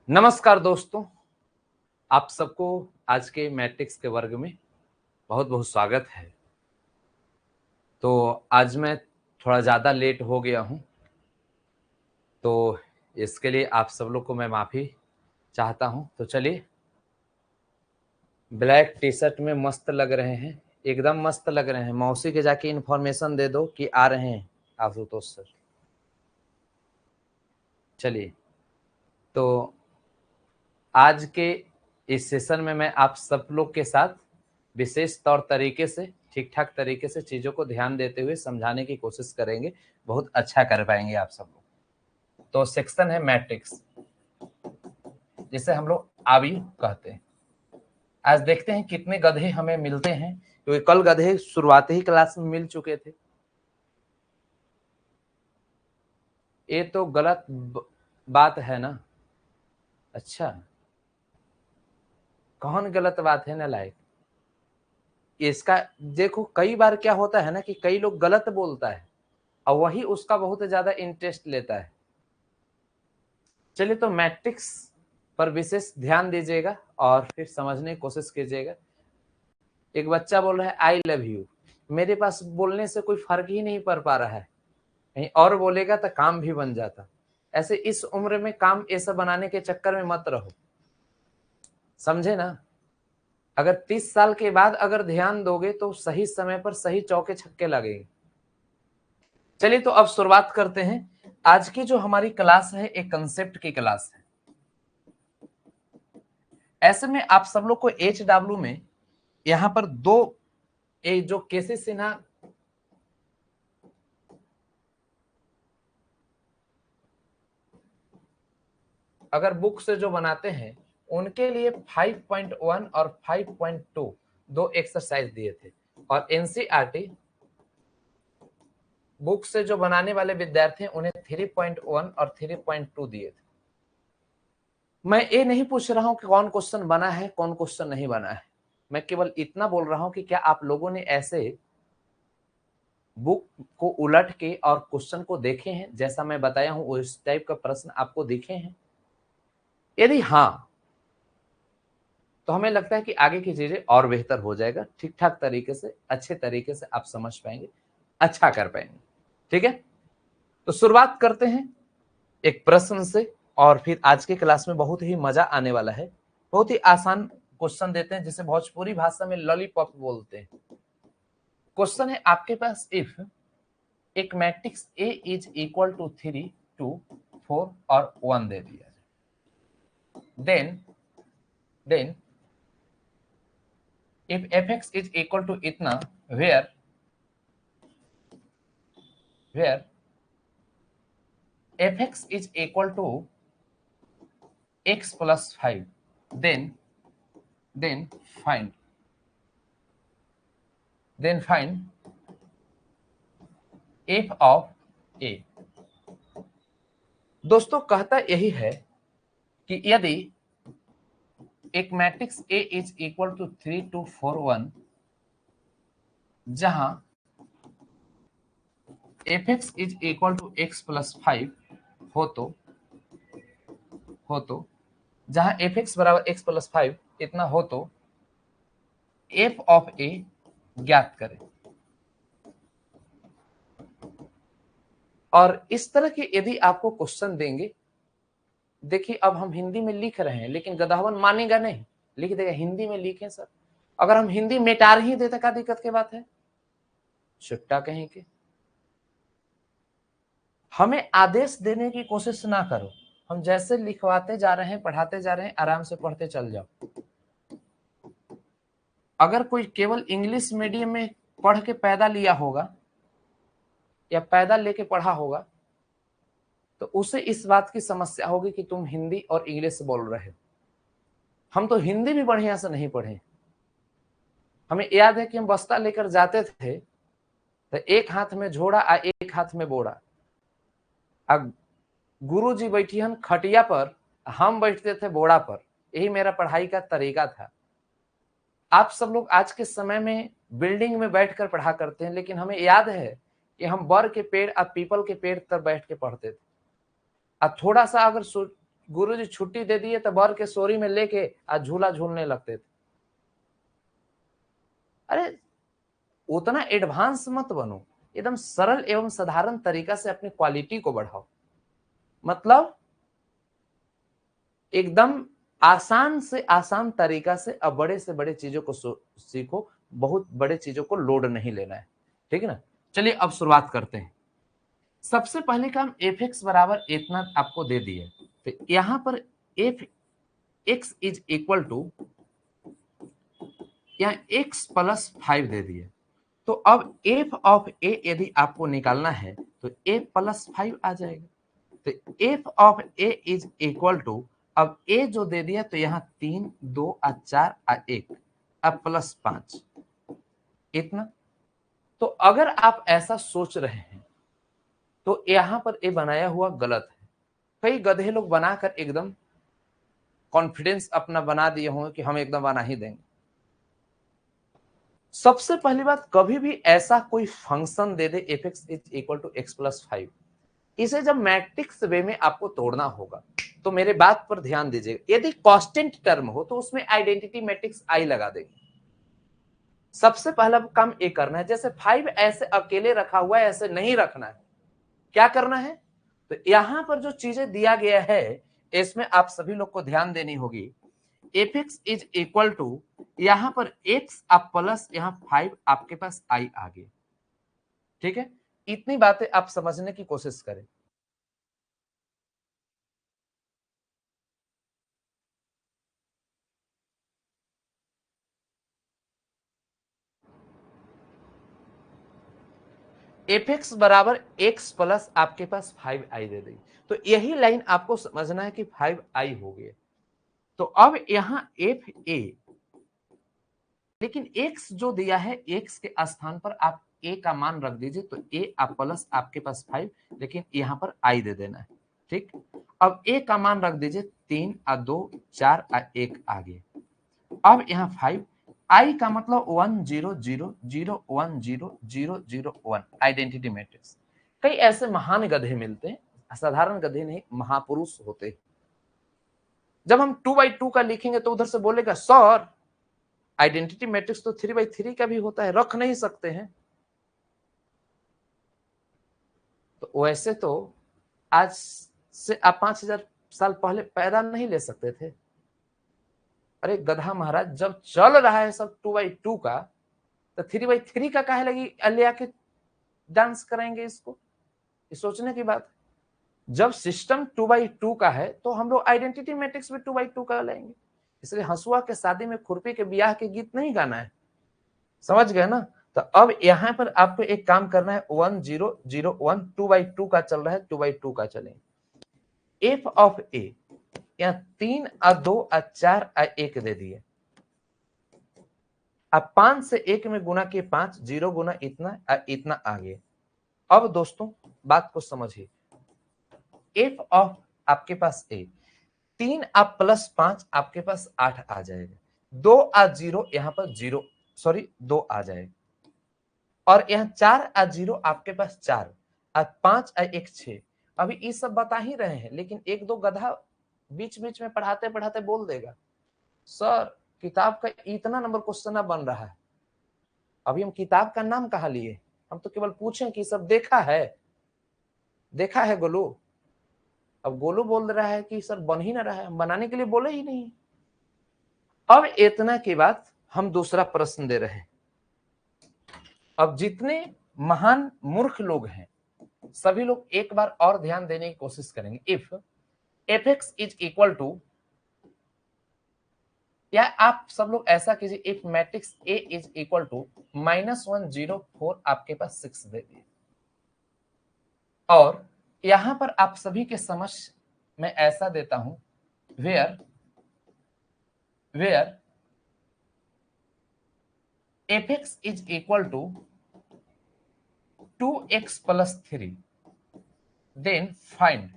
नमस्कार दोस्तों, आप सबको आज के मैट्रिक्स के वर्ग में बहुत बहुत स्वागत है। तो आज मैं थोड़ा ज़्यादा लेट हो गया हूँ, तो इसके लिए आप सब लोग को मैं माफ़ी चाहता हूँ। तो चलिए, ब्लैक टी शर्ट में मस्त लग रहे हैं, एकदम मस्त लग रहे हैं। मौसी के जाके इन्फॉर्मेशन दे दो कि आ रहे हैं आशुतोष सर। चलिए, तो आज के इस सेशन में मैं आप सब लोग के साथ विशेष तौर तरीके से, ठीक ठाक तरीके से चीज़ों को ध्यान देते हुए समझाने की कोशिश करेंगे। बहुत अच्छा कर पाएंगे आप सब लोग। तो सेक्शन है मैट्रिक्स, जिसे हम लोग आवी कहते हैं। आज देखते हैं कितने गधे हमें मिलते हैं, क्योंकि कल गधे शुरुआती ही क्लास में मिल चुके थे। ये तो गलत बात है ना। अच्छा, कौन गलत बात है नालायक? इसका देखो, कई बार क्या होता है ना कि कई लोग गलत बोलता है और वही उसका बहुत ज्यादा इंटरेस्ट लेता है। चलिए, तो मैट्रिक्स पर विशेष ध्यान दीजिएगा और फिर समझने की कोशिश कीजिएगा। एक बच्चा बोल रहा है आई लव यू, मेरे पास बोलने से कोई फर्क ही नहीं पड़ पा रहा है, कहीं और बोलेगा तो काम भी बन जाता। ऐसे इस उम्र में काम ऐसा बनाने के चक्कर में मत रहो, समझे ना। अगर 30 साल के बाद अगर ध्यान दोगे तो सही समय पर सही चौके छक्के लगेंगे। चलिए, तो अब शुरुआत करते हैं। आज की जो हमारी क्लास है एक कंसेप्ट की क्लास है। ऐसे में आप सब लोग को HW में यहां पर दो जो केसी सिन्हा अगर बुक से जो बनाते हैं उनके लिए 5.1 और 5.2 दो एक्सरसाइज दिए थे, और एनसीईआरटी बुक से जो बनाने वाले विद्यार्थी हैं उन्हें 3.1 और 3.2 दिए थे। मैं ये नहीं पूछ रहा हूं कि कौन क्वेश्चन बना है कौन क्वेश्चन नहीं बना है, मैं केवल इतना बोल रहा हूं कि क्या आप लोगों ने ऐसे बुक को उलट के और क्वेश्चन को देखे हैं, जैसा मैं बताया हूं उस टाइप का प्रश्न आपको दिखे हैं? यदि हाँ, तो हमें लगता है कि आगे की चीजें और बेहतर हो जाएगा, ठीक ठाक तरीके से, अच्छे तरीके से आप समझ पाएंगे, अच्छा कर पाएंगे। ठीक है, तो शुरुआत करते हैं एक प्रश्न से, और फिर आज के क्लास में बहुत ही मजा आने वाला है। बहुत ही आसान क्वेश्चन देते हैं, जिसे भोजपुरी भाषा में लॉलीपॉप बोलते हैं। क्वेश्चन है आपके पास, इफ एक matrix A is equal to 3, 2, 4 और 1 दे दिया जाए, then if fx is equal to इतना, where fx is equal to x plus 5, then find f of a। दोस्तों, कहता यही है कि यदि एक matrix A is equal to 3, 2, 4, 1, जहां fx is equal to x plus 5 हो तो जहां fx बराबर x प्लस 5 इतना हो तो f ऑफ a ज्ञात करें। और इस तरह के यदि आपको क्वेश्चन देंगे, देखिए अब हम हिंदी में लिख रहे हैं लेकिन गधावन मानेगा नहीं, लिख देगा हिंदी में लिखें सर। अगर हम हिंदी मिटार ही देते, क्या दिक्कत की बात है? छुट्टा कहीं के। हमें आदेश देने की कोशिश ना करो, हम जैसे लिखवाते जा रहे हैं, पढ़ाते जा रहे हैं, आराम से पढ़ते चल जाओ। अगर कोई केवल इंग्लिश मीडियम में पढ़ के पैदा लिया होगा या पैदा लेके पढ़ा होगा, तो उसे इस बात की समस्या होगी कि तुम हिंदी और इंग्लिश बोल रहे हो। हम तो हिंदी भी बढ़िया से नहीं पढ़े। हमें याद है कि हम बस्ता लेकर जाते थे तो एक हाथ में झोड़ा और एक हाथ में बोरा। अब गुरु जी बैठियन खटिया पर, हम बैठते थे बोड़ा पर। यही मेरा पढ़ाई का तरीका था। आप सब लोग आज के समय में बिल्डिंग में बैठकर पढ़ा करते हैं, लेकिन हमें याद है कि हम बर के पेड़ और पीपल के पेड़ पर बैठ के पढ़ते थे। और थोड़ा सा अगर गुरुजी छुट्टी दे दिए तो बर के सोरी में लेके आज झूला झूलने लगते थे। अरे उतना एडवांस मत बनो, एकदम सरल एवं साधारण तरीका से अपनी क्वालिटी को बढ़ाओ। मतलब एकदम आसान से आसान तरीका से अब बड़े से बड़े चीजों को सीखो, बहुत बड़े चीजों को लोड नहीं लेना है, ठीक है ना। चलिए अब शुरुआत करते हैं। सबसे पहले काम एफ एक्स बराबर इतना आपको दे दिए, तो यहां पर F x is equal to यहाँ एक्स प्लस 5 दे दिए। तो अब एफ ऑफ ए यदि आपको निकालना है तो ए प्लस 5 आ जाएगा। तो F of A is equal to, अब ए जो दे दिया तो यहाँ 3 2 4 1 अब प्लस 5 इतना। तो अगर आप ऐसा सोच रहे हैं तो यहां पर ए बनाया हुआ गलत है। कई गधे लोग बनाकर एकदम कॉन्फिडेंस अपना बना दिए होंगे कि हम एकदम बना ही देंगे। सबसे पहली बात, कभी भी ऐसा कोई फंक्शन दे दे F x is equal to X plus 5, इसे जब मैट्रिक्स वे में आपको तोड़ना होगा तो मेरे बात पर ध्यान दीजिएगा। यदि कांस्टेंट टर्म हो तो उसमें आइडेंटिटी मैट्रिक्स आई लगा देंगे। सबसे पहला काम ये करना है, जैसे 5 ऐसे अकेले रखा हुआ है ऐसे नहीं रखना है। क्या करना है, तो यहां पर जो चीजें दिया गया है इसमें आप सभी लोग को ध्यान देनी होगी। F x is equal to यहां पर एक्स आप प्लस यहां 5 आपके पास आई आ गई, ठीक है। इतनी बातें आप समझने की कोशिश करें। एफ एक्स बराबर एक्स प्लस आपके पास 5 आई दे दी, तो यही लाइन आपको समझना है कि 5 आई हो गई। तो अब यहां एफ ए, लेकिन एक्स जो दिया है एक्स के स्थान पर आप ए का मान रख दीजिए, तो ए आप प्लस आपके पास 5, लेकिन यहां पर आई दे देना है, ठीक। अब ए का मान रख दीजिए 3 2 4 1 आगे। अब यहाँ 5 आई का मतलब 1 0 0 0 1 0 0 0 1 आइडेंटिटी मैट्रिक्स। कई ऐसे महान गधे मिलते हैं, साधारण गधे नहीं, महापुरुष होते हैं। जब हम 2x2 का लिखेंगे तो उधर से बोलेगा सर आइडेंटिटी मैट्रिक्स तो 3x3 का भी होता है, रख नहीं सकते हैं। तो वैसे तो आज से आप 5000 साल पहले पैदा नहीं ले सकते थे। अरे गधा महाराज, जब चल रहा है सब 2x2 का, तो 3x3 का काहे लगी ले आके डांस कराएंगे इसको। ये सोचने की बात। जब सिस्टम 2x2 का है तो हम लोग आइडेंटिटी मैट्रिक्स भी 2x2 का लाएंगे। इसलिए हंसुआ के शादी में खुरपी के ब्याह के गीत नहीं गाना है, समझ गए ना। तो अब यहां पर आपको एक काम करना है, 1 0 0 1 2x2 का चल रहा है, 2x2 का चलेंगे। एफ ऑफ ए यहाँ 3 2 4 1 दे दिए। अब 5 से 1 में गुना किए 5, 0 गुना इतना इतना आगे। अब दोस्तों बात को समझिए, एफ ऑफ आपके पास ए 3 आप प्लस 5 आपके पास 8 आ जाएगा। 2 0 यहाँ पर 0 सॉरी 2 आ जाएगा। और यहाँ 4 0 आपके पास 4 5 1 6। अभी ये सब बता ही रहे हैं, लेकिन एक दो गधा बीच बीच में पढ़ाते पढ़ाते बोल देगा सर किताब का इतना नंबर क्वेश्चन बन रहा है। अभी हम किताब का नाम कहा लिए, हम तो केवल पूछें कि सब देखा है, देखा है गोलू। अब गोलू बोल रहा है कि सर बन ही ना रहा है, हम बनाने के लिए बोले ही नहीं। अब इतना के बाद हम दूसरा प्रश्न दे रहे हैं। अब जितने महान मूर्ख लोग हैं सभी लोग एक बार और ध्यान देने की कोशिश करेंगे। If F x is equal to, या आप सब लोग ऐसा कीजिए, if matrix A is equal to -1 0 4 आपके पास 6 दे दिए। और यहां पर आप सभी के समझ में ऐसा देता हूं, where f x is equal to 2x plus 3 then find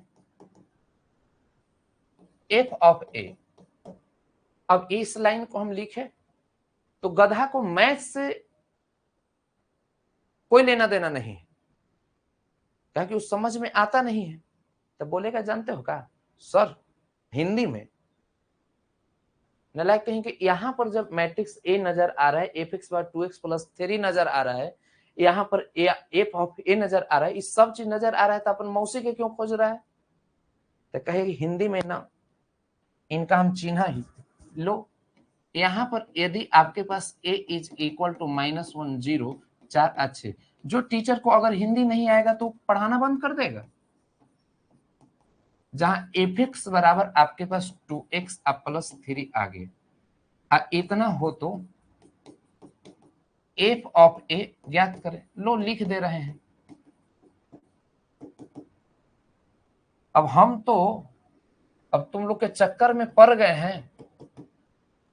f of a. अब इस लाइन को हम लिखे तो गधा को मैथ से कोई लेना देना नहीं है, ताकि उस समझ में आता नहीं है। तो बोलेगा जानते हो क्या सर हिंदी में नालायक कहेंगे यहां पर जब मैट्रिक्स ए नजर आ रहा है, एफ एक्स बार 2x प्लस 3 नजर आ रहा है, यहां पर एफ ऑफ ए नजर आ रहा है, इस सब चीज नजर आ रहा है, तो अपन मौसी के क्यों खोज रहा है? तो कहेगी हिंदी में ना इनका हम चिन्ह ही लो। यहां पर यदि आपके पास a इज इक्वल टू -1 0 4 अच्छे, जो टीचर को अगर हिंदी नहीं आएगा तो पढ़ाना बंद कर देगा। जहां एफ एक्स बराबर आपके पास 2x अब प्लस 3 आ गया, इतना हो तो एफ ऑफ ए ज्ञात करें। लो लिख दे रहे हैं। अब तुम लोग के चक्कर में पड़ गए हैं,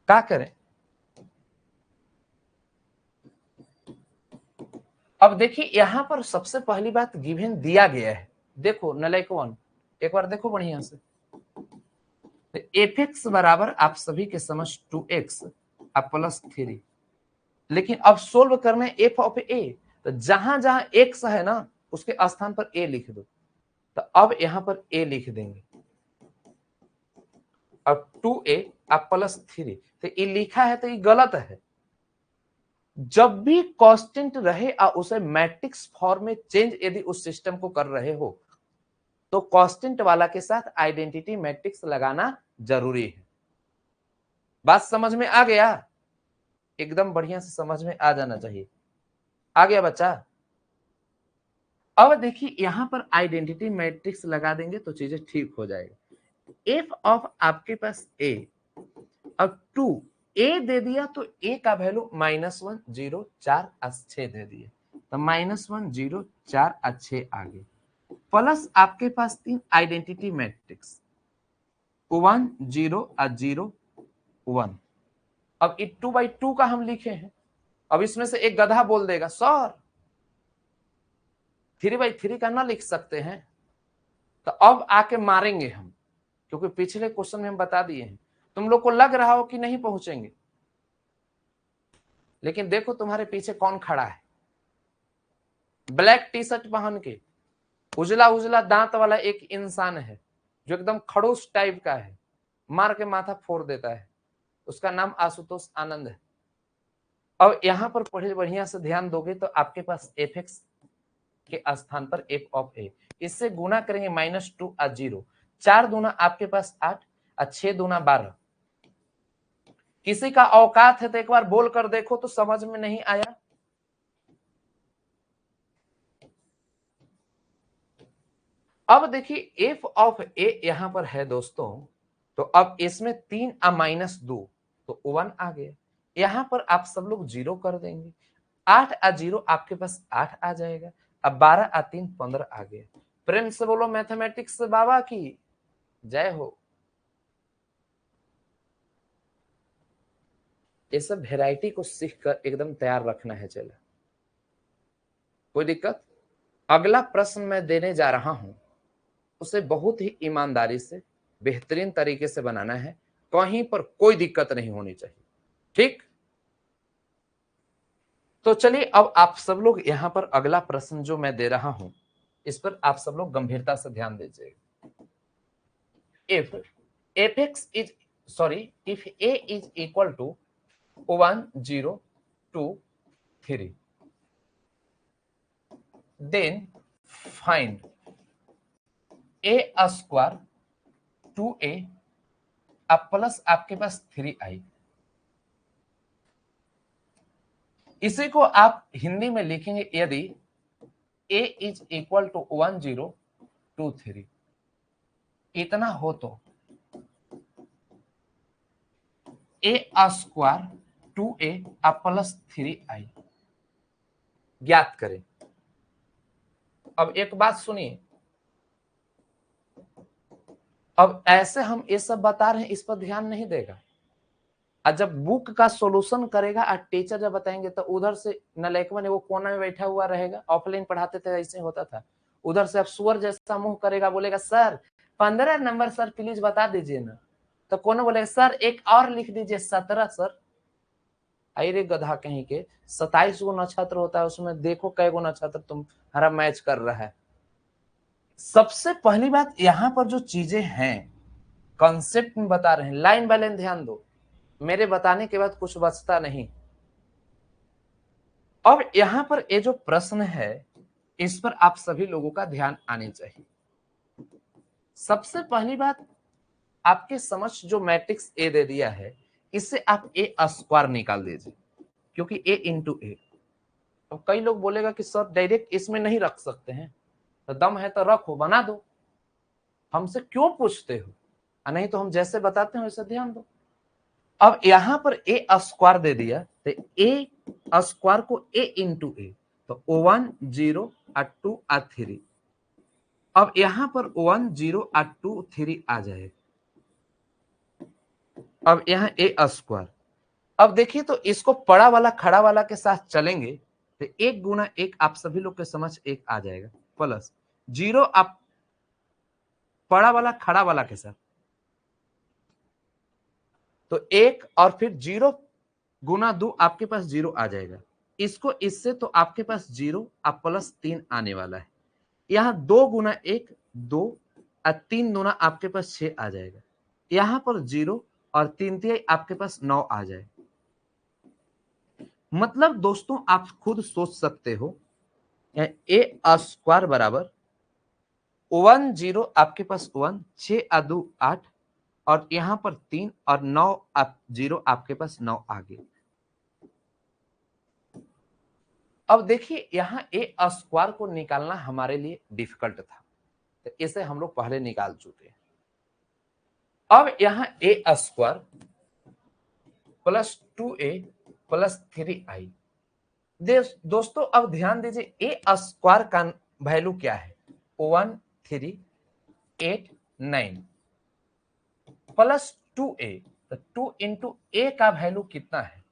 क्या करें? अब देखिए यहां पर सबसे पहली बात गिवन दिया गया है, देखो नलायक 1 एक बार देखो बढ़िया से। तो एफ एक्स बराबर आप सभी के समझ 2x अब प्लस 3, लेकिन अब सोल्व करना है एफ ऑफ ए, तो जहां जहां x है ना उसके स्थान पर a लिख दो। तो अब यहां पर a लिख देंगे, अब 2a अब प्लस 3, तो ये लिखा है तो ये गलत है। जब भी कांस्टेंट रहे और उसे मैट्रिक्स फॉर्म में चेंज यदि उस सिस्टम को कर रहे हो तो कांस्टेंट वाला के साथ आइडेंटिटी मैट्रिक्स लगाना जरूरी है। बात समझ में आ गया? एकदम बढ़िया से समझ में आ जाना चाहिए। आ गया बच्चा? अब देखिए यहां पर आइडेंटिटी मैट्रिक्स लगा देंगे तो चीजें ठीक हो जाएगा। एफ ऑफ आपके पास ए, अब 2 ए दे दिया तो ए का वैल्यू -1 0 4 6 दे दिए, तो -1 0 4 6 आ गए, प्लस आपके पास 3 आइडेंटिटी मैट्रिक्स 1 0 0 1। अब 2/2 का हम लिखे हैं। अब इसमें से एक गधा बोल देगा सर 3/3 का ना लिख सकते हैं, तो अब आके मारेंगे हम, क्योंकि पिछले क्वेश्चन में हम बता दिए हैं। तुम लोग को लग रहा हो कि नहीं पहुंचेंगे, लेकिन देखो तुम्हारे पीछे कौन खड़ा है, ब्लैक टी शर्ट पहन के उजला उजला दांत वाला एक इंसान है जो एकदम खड़ूस टाइप का है, मार के माथा फोड़ देता है, उसका नाम आशुतोष आनंद है। अब यहां पर पढ़े बढ़िया से ध्यान दोगे तो आपके पास एफ एक्स के स्थान पर एफ ऑफ ए, इससे गुना करेंगे -2 0, 4 दूना आपके पास 8 और 6 दूना 12। किसी का औकात है तो एक बार बोल कर देखो, तो समझ में नहीं आया? अब देखिए एफ ऑफ ए यहां पर है दोस्तों, तो अब इसमें 3 -2 तो 1 आ गया। यहां पर आप सब लोग 0 कर देंगे, 8 और 0 आपके पास 8 आ जाएगा। अब 12 और 3 15 आ गए। प्रेम से बोलो मैथमेटिक्स बाबा की जय हो। ये सब वेराइटी को सीख कर एकदम तैयार रखना है। चला कोई दिक्कत? अगला प्रश्न मैं देने जा रहा हूं, उसे बहुत ही ईमानदारी से बेहतरीन तरीके से बनाना है, कहीं पर कोई दिक्कत नहीं होनी चाहिए, ठीक? तो चलिए अब आप सब लोग यहां पर अगला प्रश्न जो मैं दे रहा हूं इस पर आप सब लोग गंभीरता से ध्यान दीजिएगा। If a is equal to 1 0 2 3, then find a square 2a अब प्लस आपके पास 3i। इसी को आप हिंदी में लिखेंगे यदि a इज इक्वल टू 1 0 2 3, इतना हो तो a स्क्वायर 2a अब प्लस 3i ज्ञात करें। अब एक बात सुनिए, अब ऐसे हम ये सब बता रहे हैं, इस पर ध्यान नहीं देगा। और जब बुक का सॉल्यूशन करेगा और टीचर जब बताएंगे तो उधर से नलायकवा ने वो कोना में बैठा हुआ रहेगा। ऑफलाइन पढ़ाते थे ऐसे होता था, उधर से अब सुअर जैसा मुंह करेगा, बोलेगा सर 15 नंबर सर प्लीज बता दीजिए ना, तो कौन बोलेगा सर एक और लिख दीजिए 17 सर। अरे गधा कहीं के 27 गो नक्षत्र होता है, उसमें देखो कै गो नक्षत्र तुम्हारा मैच कर रहा है। सबसे पहली बात यहां पर जो चीजें हैं कॉन्सेप्ट में बता रहे हैं, लाइन बाय लाइन ध्यान दो, मेरे बताने के बाद कुछ बचता नहीं। अब यहां पर ये जो प्रश्न है इस पर आप सभी लोगों का ध्यान आने चाहिए। सबसे पहली बात, आपके समक्ष जो मैट्रिक्स ए दे दिया है इससे आप ए स्क्वायर निकाल दीजिए, क्योंकि ए इंटू ए। अब कई लोग बोलेगा कि सर डायरेक्ट इसमें नहीं रख सकते हैं, तो दम है तो रखो, बना दो, हमसे क्यों पूछते हो? नहीं तो हम जैसे बताते हैं वैसे ध्यान दो। अब यहां पर ए स्क्वायर दे दिया, तो ए स्क्वायर को ए इंटू ए, तो 1 0 2 3। अब यहां पर 1 0 2 3 आ जाएगा। अब यहाँ ए स्क्वायर, अब देखिए तो इसको पड़ा वाला खड़ा वाला के साथ चलेंगे तो 1 गुना 1 आप सभी लोग के समझ 1 आ जाएगा, प्लस 0 आप पड़ा वाला खड़ा वाला के साथ तो 1 और फिर 0 गुना 2 आपके पास 0 आ जाएगा। इसको इससे तो आपके पास 0 अब प्लस 3 आने वाला है। यहाँ 2 गुना 1 2 और 3 दूना आपके पास 6 आ जाएगा। यहाँ पर 0 और 3 तिहाई आपके पास 9 आ जाएगा। मतलब दोस्तों आप खुद सोच सकते हो, ए स्क्वायर बराबर 1 0 आपके पास 1 6 और 2 8 और यहां पर 3 और 9 आप 0 आपके पास 9 आ गए। अब देखिए यहां ए स्क्वायर को निकालना हमारे लिए डिफिकल्ट था, तो इसे हम लोग पहले निकाल चुके हैं। अब यहां ए square plus 2a plus 3i। दोस्तों अब ध्यान दीजिए ए स्क्वायर का वैल्यू क्या है, 1 3 8 9 प्लस 2a, तो 2 इंटू ए का वैल्यू कितना है,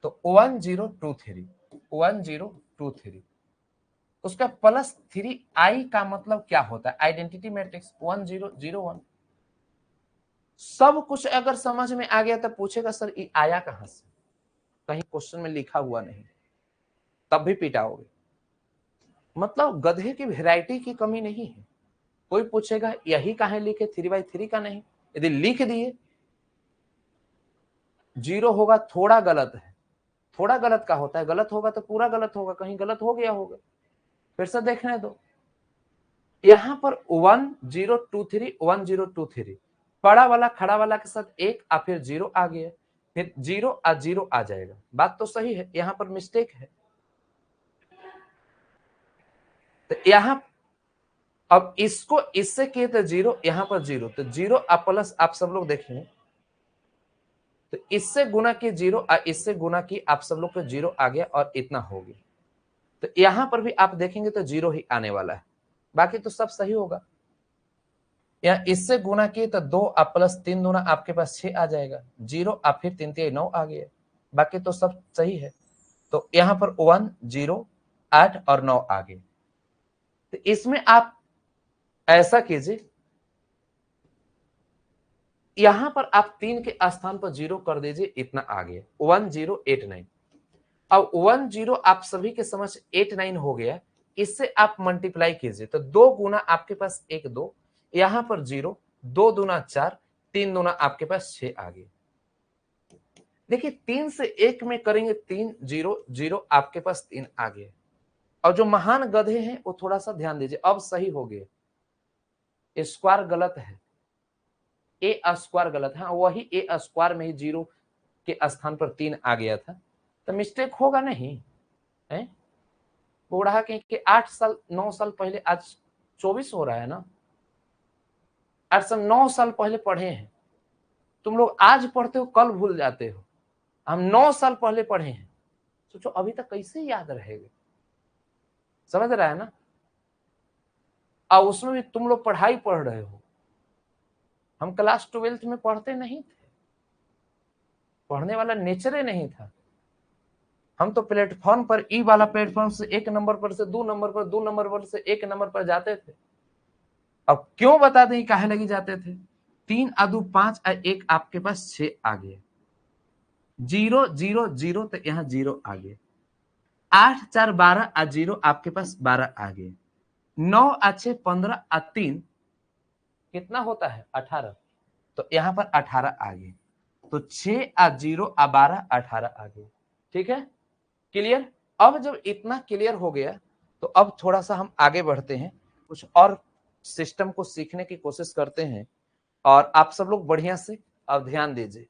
तो 1023 1023। उसका प्लस 3i का मतलब क्या होता है, आइडेंटिटी मैट्रिक्स 1001। सब कुछ अगर समझ में आ गया तो पूछेगा सर ये आया कहां से, कहीं क्वेश्चन में लिखा हुआ नहीं, तब भी पिटाओगे। मतलब गधे की वैरायटी की कमी नहीं है। कोई पूछेगा यही कहां लिखे 3/3 का नहीं, यदि लिख दिए 0 होगा थोड़ा गलत है, थोड़ा गलत का होता है, गलत होगा तो पूरा गलत होगा, कहीं गलत हो गया होगा, फिर से देखने दो। यहां पर 1023 1023 बड़ा वाला खड़ा वाला के साथ 1 और फिर 0 आ गया, फिर 0 और 0 आ जाएगा। बात तो सही है, यहां पर मिस्टेक है। तो यहां अब इसको इससे किए तो 0, यहां पर 0, तो 0 और प्लस आप सब लोग देखेंगे तो इससे गुना की 0 और इससे गुना की आप सब लोग को 0 आ गया और इतना हो गया। तो यहां पर भी आप देखेंगे तो 0 ही आने वाला है, बाकी तो सब सही होगा। यहाँ इससे गुना किए तो 2 और प्लस 3 दूना आपके पास 6 आ जाएगा, 0 और फिर 3 3 9 आ गया, बाकी तो सब सही है। तो यहाँ पर 1 0 8 और 9 आ गए। तो इसमें आप ऐसा कीजिए, यहां पर आप 3 के स्थान पर 0 कर दीजिए, इतना आ गया 1089। अब 10 आप सभी के समझ 89 हो गया, इससे आप मल्टीप्लाई कीजिए तो 2 गुना आपके पास 1 2, यहां पर 0 2 दूना 4 3 दूना आपके पास 6 आ गए। देखिए 3 से 1 में करेंगे 3 0 0 आपके पास 3 आ गए। और जो महान गधे हैं वो थोड़ा सा ध्यान दीजिए, अब सही हो गए, स्क्वायर गलत है, ए स्क्वायर गलत है, वही ए स्क्वायर में ही 0 के स्थान पर 3 आ गया था, तो मिस्टेक होगा नहीं है। बूढ़ा के 8 साल 9 साल पहले, आज 24 हो रहा है ना, 8 साल 9 साल पहले पढ़े हैं। तुम लोग आज पढ़ते हो कल भूल जाते हो, हम 9 साल पहले पढ़े हैं, सोचो अभी तक कैसे याद रहेगा। समझ रहा है ना। और उसमें भी तुम लोग पढ़ाई पढ़ रहे हो, हम क्लास 12th में पढ़ते नहीं थे, पढ़ने वाला नेचर नहीं था। हम तो प्लेटफॉर्म पर ई वाला प्लेटफॉर्म से 1 नंबर पर से 2 नंबर पर, 2 नंबर पर से 1 नंबर पर जाते थे। अब क्यों बता दें काहे लगी जाते थे, 3 और 2 5 और 1 आपके पास 6 आ गए, 0 0 0 तो यहाँ 0 आ गए, 8 4 12 और 0 आपके पास 12 आ गए, 9 और 6 15 और 3 कितना होता है 18। तो यहाँ पर 18 आ गए, तो 6 और 0 और 12 18 आ गए। ठीक है, क्लियर। अब जब इतना क्लियर हो गया तो अब थोड़ा सा हम आगे बढ़ते हैं, कुछ और सिस्टम को सीखने की कोशिश करते हैं, और आप सब लोग बढ़िया से अब ध्यान दीजिए।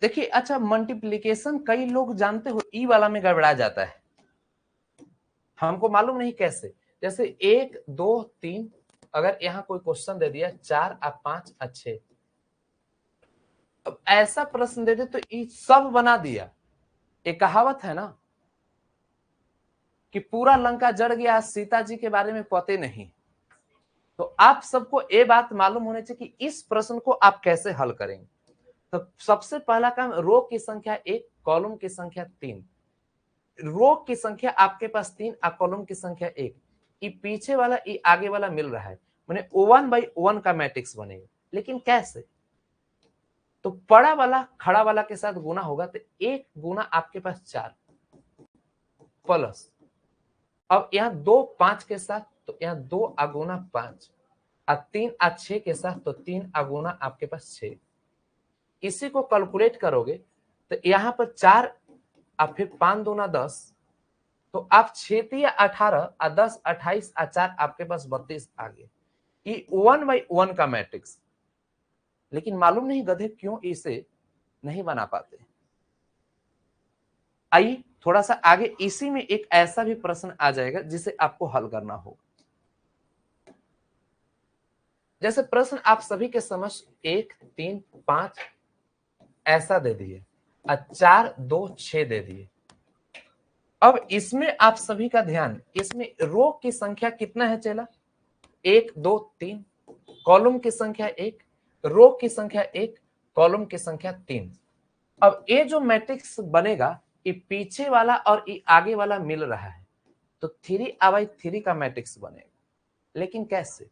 देखिए, अच्छा, मल्टीप्लीकेशन कई लोग जानते हो ई वाला में गड़बड़ा जाता है, हमको मालूम नहीं कैसे। जैसे 1 2 3, अगर यहाँ कोई क्वेश्चन दे दिया 4 और 5 और 6, अब ऐसा प्रश्न दे दे तो ई सब बना दिया। एक कहावत है ना कि पूरा लंका जड़ गया, सीता जी के बारे में पते नहीं। तो आप सबको ये बात मालूम होनी चाहिए कि इस प्रश्न को आप कैसे हल करेंगे। तो सबसे पहला काम, रो की संख्या 1, कॉलम की संख्या 3। रो की संख्या आपके पास 3 और कॉलम की संख्या 1, ये पीछे वाला ये आगे वाला मिल रहा है, माने 1/1 का मैट्रिक्स बनेगा। लेकिन कैसे? तो बड़ा वाला खड़ा वाला के साथ गुना होगा, तो 1 गुना आपके पास 4 प्लस, अब यहाँ 2 5 के साथ, तो यहाँ 2 अगुना 5 और 3 और 6 के साथ, तो 3 अगुना आपके पास 6। इसी को कैलकुलेट करोगे तो यहाँ पर 4 और फिर 5 दूना 10, तो आप 6 18 और 10 28 और 4 आपके पास 32 आ गए। ये 1/1 का मैट्रिक्स। लेकिन मालूम नहीं गधे क्यों इसे नहीं बना पाते। आइए थोड़ा सा आगे, इसी में एक ऐसा भी प्रश्न आ जाएगा जिसे आपको हल करना होगा। जैसे प्रश्न आप सभी के समझ 1 3 5 ऐसा दे दिए और 4 2 6 दे दिए। अब इसमें आप सभी का ध्यान, इसमें रो की संख्या कितना है चला? 1 2 3, कॉलम की संख्या 1, रो की संख्या 1, कॉलम की संख्या 3। अब ये जो मैट्रिक्स बनेगा, ये पीछे वाला और ये आगे वाला मिल रहा है, तो 3/3 का मैट्रिक्स बनेगा। लेकिन कैसे?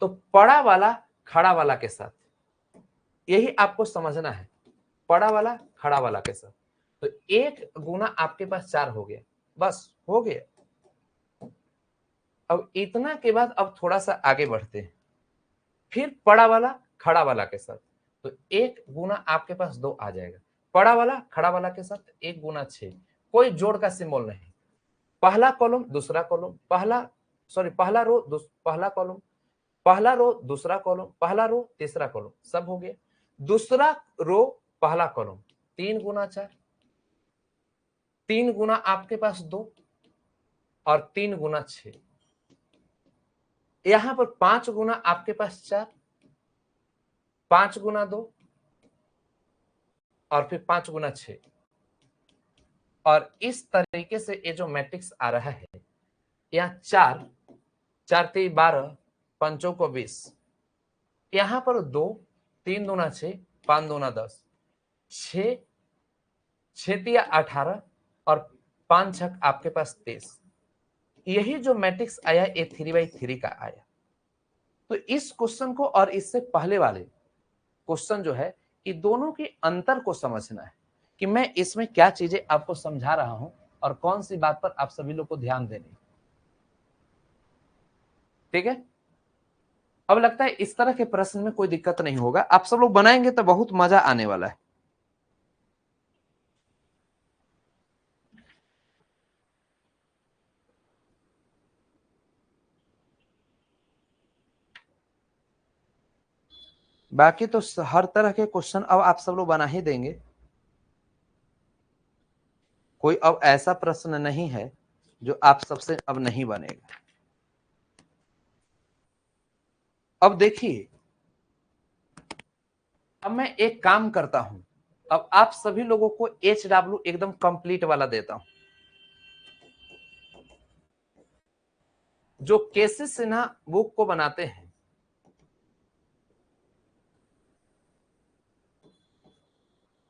तो बड़ा वाला खड़ा वाला के साथ, यही आपको समझना है, बड़ा वाला खड़ा वाला के साथ। तो 1 गुना आपके पास 4 हो गया, बस हो गया। अब इतना के बाद अब थोड़ा सा आगे बढ़ते हैं, फिर बड़ा वाला खड़ा वाला के साथ, तो 1 गुना आपके पास 2 आ जाएगा। बड़ा वाला खड़ा वाला के साथ 1 गुना 6, कोई जोड़ का सिंबल नहीं। पहला कॉलम दूसरा कॉलम, पहला रो पहला कॉलम, पहला रो दूसरा कॉलम, पहला रो तीसरा कॉलम, सब हो गया। दूसरा रो पहला कॉलम, 3 गुना 4, 3 गुना आपके पास 2 और 3 गुना 6। यहां पर 5 गुना आपके पास 4, 5 गुना 2 और फिर 5 गुना 6। और इस तरीके से ये जो मैट्रिक्स आ रहा है, यहाँ 4 4 3 12, 5 को 20, यहां पर 2 3 दूना 6, 5 दूना 10, 6 6 18 और 5 6 आपके पास 23। यही जो मैट्रिक्स आया ये 3/3 का आया। तो इस क्वेश्चन को और इससे पहले वाले क्वेश्चन जो है, ये दोनों के अंतर को समझना है कि मैं इसमें क्या चीजें आपको समझा रहा हूं और कौन सी बात पर आप सभी लोग को ध्यान देनी। ठीक है, अब लगता है इस तरह के प्रश्न में कोई दिक्कत नहीं होगा, आप सब लोग बनाएंगे तो बहुत मजा आने वाला है। बाकी तो हर तरह के क्वेश्चन अब आप सब लोग बना ही देंगे, कोई अब ऐसा प्रश्न नहीं है जो आप सबसे अब नहीं बनेगा। अब देखिए, अब मैं एक काम करता हूं, अब आप सभी लोगों को HW एकदम कंप्लीट वाला देता हूं, जो केसी सिन्हा बुक को बनाते हैं,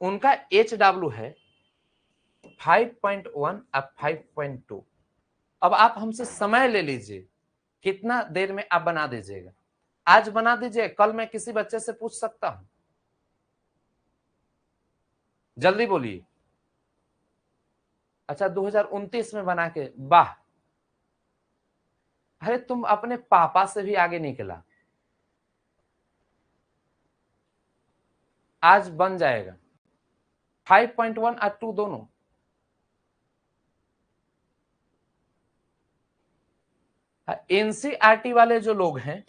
उनका HW है 5.1 और 5.2। अब आप हमसे समय ले लीजिए, कितना देर में आप बना दीजिएगा। आज बना दीजिए, कल मैं किसी बच्चे से पूछ सकता हूं। जल्दी बोलिए। अच्छा 2029 में बना के, वाह। अरे तुम अपने पापा से भी आगे निकला। आज बन जाएगा 5.1 और 2 दोनों। एनसीईआरटी वाले जो लोग हैं,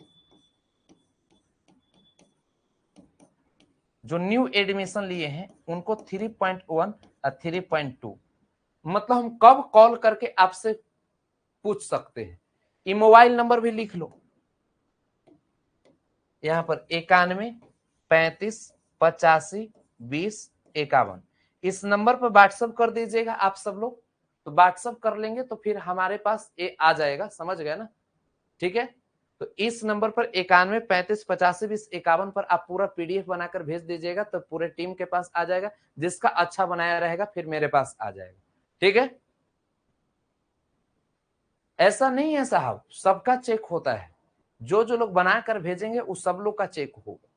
जो न्यू एडमिशन लिए हैं, उनको 3.1 और 3.2 मतलब हम कब कॉल करके आपसे पूछ सकते हैं। ये मोबाइल नंबर भी लिख लो, यहां पर 91 35 85 20 51। इस नंबर पर व्हाट्सएप कर दीजिएगा आप सब लोग। तो व्हाट्सएप कर लेंगे तो फिर हमारे पास ये आ जाएगा, समझ गए ना। ठीक है, तो इस नंबर पर 91 35 85 20 51 पर आप पूरा पीडीएफ बनाकर भेज दीजिएगा, तो पूरे टीम के पास आ जाएगा। जिसका अच्छा बनाया रहेगा फिर मेरे पास आ जाएगा। ठीक है, ऐसा नहीं है साहब, सबका चेक होता है। जो जो लोग बनाकर भेजेंगे उस सब लोग का चेक होगा,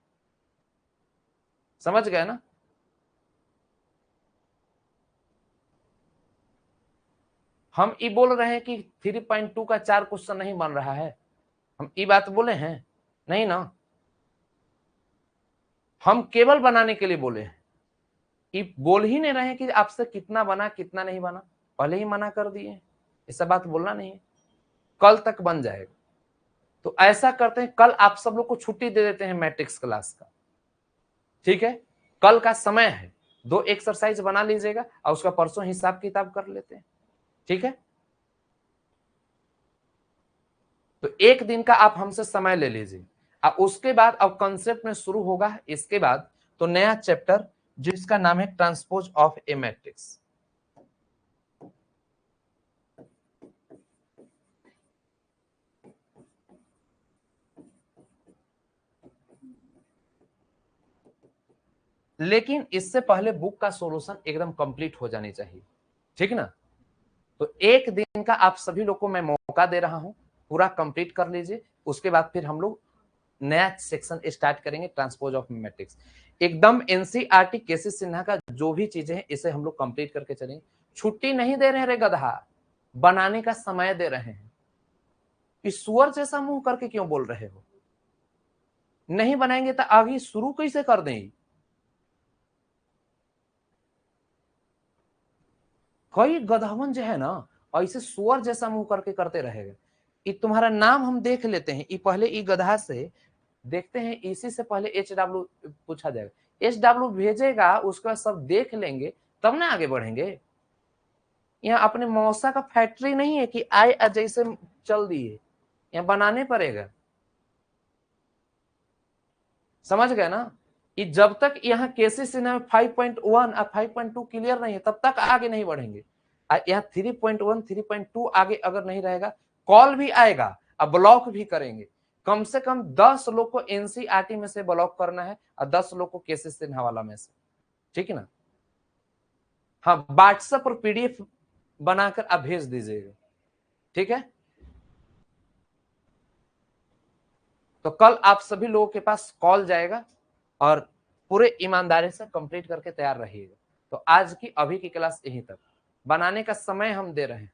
समझ गए ना। हम ये बोल रहे हैं कि 3.2 का 4 क्वेश्चन नहीं बन रहा है, हम ये बात बोले हैं नहीं ना। हम केवल बनाने के लिए बोले हैं, ये बोल ही नहीं रहे हैं कि आपसे कितना बना कितना नहीं बना, पहले ही मना कर दिए। ऐसा बात बोलना नहीं है, कल तक बन जाएगा। तो ऐसा करते हैं, कल आप सब लोग को छुट्टी दे देते हैं मैट्रिक्स क्लास का। ठीक है, कल का समय है, 2 एक्सरसाइज बना लीजिएगा और उसका परसों हिसाब किताब कर लेते हैं। ठीक है, तो एक दिन का आप हमसे समय ले लीजिए, और उसके बाद अब कंसेप्ट में शुरू होगा। इसके बाद तो नया चैप्टर जिसका नाम है ट्रांसपोज ऑफ ए मैट्रिक्स। लेकिन इससे पहले बुक का सॉल्यूशन एकदम कंप्लीट हो जानी चाहिए, ठीक ना। तो एक दिन का आप सभी लोग को मैं मौका दे रहा हूं, पूरा कंप्लीट कर लीजिए। उसके बाद फिर हम लोग नया सेक्शन स्टार्ट करेंगे, ट्रांसपोज ऑफ मैट्रिक्स। एकदम एनसीईआरटी केसी सिन्हा का जो भी चीजें हैं इसे हम लोग कंप्लीट करके चलेंगे। छुट्टी नहीं दे रहे रे गधा, बनाने का समय दे रहे हैं। ईश्वर जैसा मुंह करके क्यों बोल रहे हो? नहीं बनाएंगे तो आगे शुरू कैसे कर देंगे? कई गधावन जो है ना, ऐसे सुअर जैसा मुंह करके करते रहेगा। ये तुम्हारा नाम हम देख लेते हैं, ये पहले ई गधा से देखते हैं, इसी से पहले HW पूछा जाएगा। HW भेजेगा, उसके बाद सब देख लेंगे तब ना आगे बढ़ेंगे। यहाँ अपने मौसा का फैक्ट्री नहीं है कि आए जैसे चल दिए, यहाँ बनाने पड़ेगा, समझ गए ना। ये जब तक यहाँ केसेस में 5.1 और 5.2 क्लियर नहीं है तब तक आगे नहीं बढ़ेंगे। यहाँ 3.1 3.2 आगे अगर नहीं रहेगा, कॉल भी आएगा और ब्लॉक भी करेंगे। कम से कम 10 लोग को एनसीईआरटी में से ब्लॉक करना है और 10 लोग को केसेस सिन्हा वाला में से, ठीक है ना। हाँ, व्हाट्सएप पर पीडीएफ बनाकर आप भेज दीजिएगा, ठीक है। तो कल आप सभी लोगों के पास कॉल जाएगा और पूरे ईमानदारी से कंप्लीट करके तैयार रहिएगा। तो आज की अभी की क्लास यहीं तक, बनाने का समय हम दे रहे हैं।